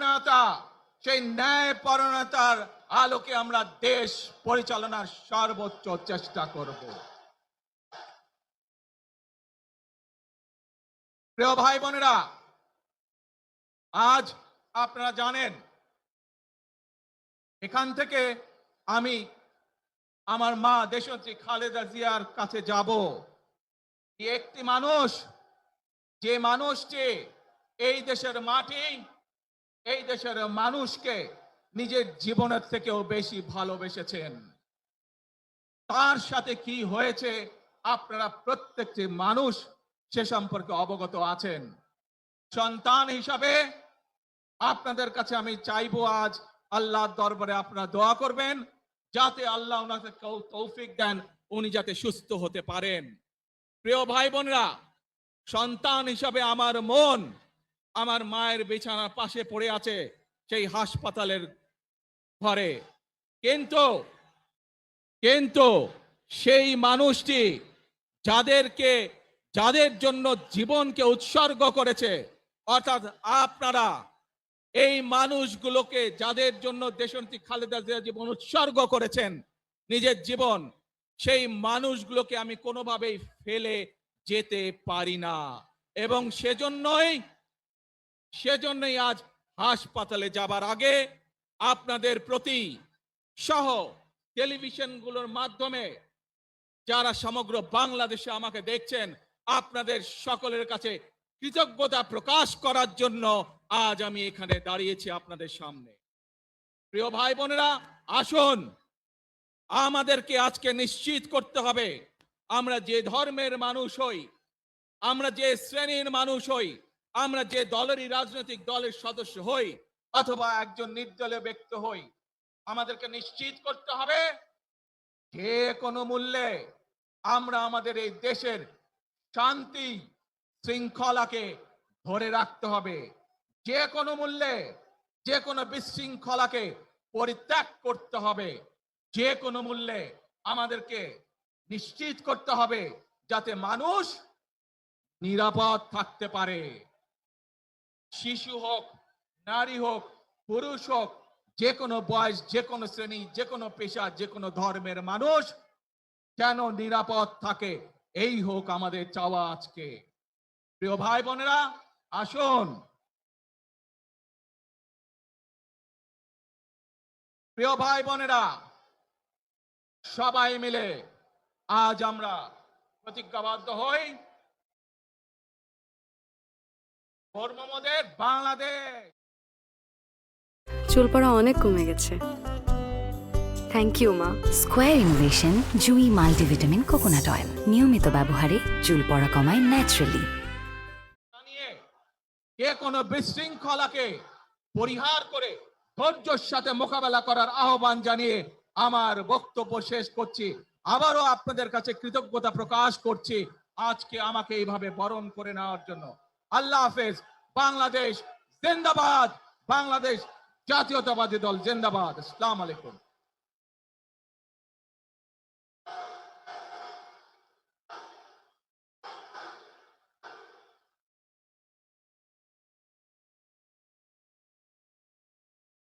পরায়ণতা, সেই ন্যায় পরায়ণতার আলোকে আমরা দেশ পরিচালনার সর্বোচ্চ চেষ্টা করব। প্রিয় ভাই বোনেরা, আজ আপনারা জানেন এখান থেকে আমি আমার মা দেশনেত্রী খালেদা জিয়ার কাছে যাব। একটি মানুষ, যে মানুষটি এই দেশের মাটি, এই দেশের মানুষকে নিজের জীবনের থেকেও বেশি ভালোবেসেছেন, তার সাথে কি হয়েছে আপনারা প্রত্যেকটি মানুষ সে সম্পর্কে অবগত আছেন। সন্তান হিসাবে আপনাদের কাছে আমি চাইবো, আজ আল্লাহর দরবারে আপনারা দোয়া করবেন যাতে আল্লাহ ওনাকে তৌফিক দেন, উনি যাতে সুস্থ হতে পারেন। প্রিয় ভাই বোনেরা, সন্তান হিসাবে আমার মন আমার মায়ের বিছানার পাশে পড়ে আছে সেই হাসপাতালের ঘরে, কিন্তু সেই মানুষটি যাদের জন্য জীবনকে উৎসর্গ করেছে, অর্থাৎ আপনারা এই মানুষগুলোকে, যাদের জন্য দেশনেত্রী খালেদা জিয়া জীবন উৎসর্গ করেছেন নিজের জীবন, সেই মানুষগুলোকে আমি কোনোভাবেই ফেলে যেতে পারি না। এবং সেজন্যই আজ হাসপাতালে যাবার আগে আপনাদের প্রতি সহ টেলিভিশনগুলোর মাধ্যমে যারা সমগ্র বাংলাদেশে আমাকে দেখছেন, আপনাদের সকলের কাছে কৃতজ্ঞতা প্রকাশ করার জন্য আজ আমি এখানে দাঁড়িয়েছি আপনাদের সামনে। প্রিয় ভাই বোনেরা, আসুন আমাদেরকে আজকে নিশ্চিত করতে হবে, আমরা যে ধর্মের মানুষ হই, আমরা যে শ্রেণীর মানুষ হই, আমরা যে দলেরই রাজনৈতিক দলের সদস্য হই অথবা একজন নির্দলীয় ব্যক্তি হই, আমাদেরকে নিশ্চিত করতে হবে যে কোনো মূল্যে আমরা আমাদের এই দেশের শান্তি শৃঙ্খলাকে ধরে রাখতে হবে। যে কোনো মূল্যে যে কোনো বিশৃঙ্খলাকে পরিত্যাগ করতে হবে। যে কোনো মূল্যে আমাদেরকে নিশ্চিত করতে হবে যাতে মানুষ নিরাপদ থাকতে পারে। শিশু হোক, নারী হোক, পুরুষ হোক, যে কোনো বয়স, যে কোনো শ্রেণী, যে কোনো পেশা, যে কোনো ধর্মের মানুষ যেন নিরাপদ থাকে, এই হোক আমাদের চাওয়া আজকে। প্রিয় ভাই বোনেরা, আসুন প্রিয় ভাই বোনেরা, সবাই মিলে আজ আমরা প্রতিজ্ঞাবদ্ধ হই, ধর্মমতের বাংলাদেশ। চুল পড়া অনেক কমে গেছে, থ্যাংক ইউ মা। স্কোয়ার ইনোভেশন জুই মাল্টিভিটামিন কোকোনাট অয়েল নিয়মিত ব্যবহারে চুল পড়া কমায় ন্যাচারালি। যে কোনো বিশৃঙ্খলাকে পরিহার করে ধৈর্যের সাথে মোকাবেলা করার আহ্বান জানিয়ে আমার বক্তব্য শেষ করছি। আবারও আপনাদের কাছে কৃতজ্ঞতা প্রকাশ করছি আজকে আমাকে এইভাবে বরণ করে নেওয়ার জন্য। আল্লাহ হাফেজ। বাংলাদেশ জিন্দাবাদ, বাংলাদেশ জাতীয়তাবাদী দল জিন্দাবাদ। আসসালামু আলাইকুম।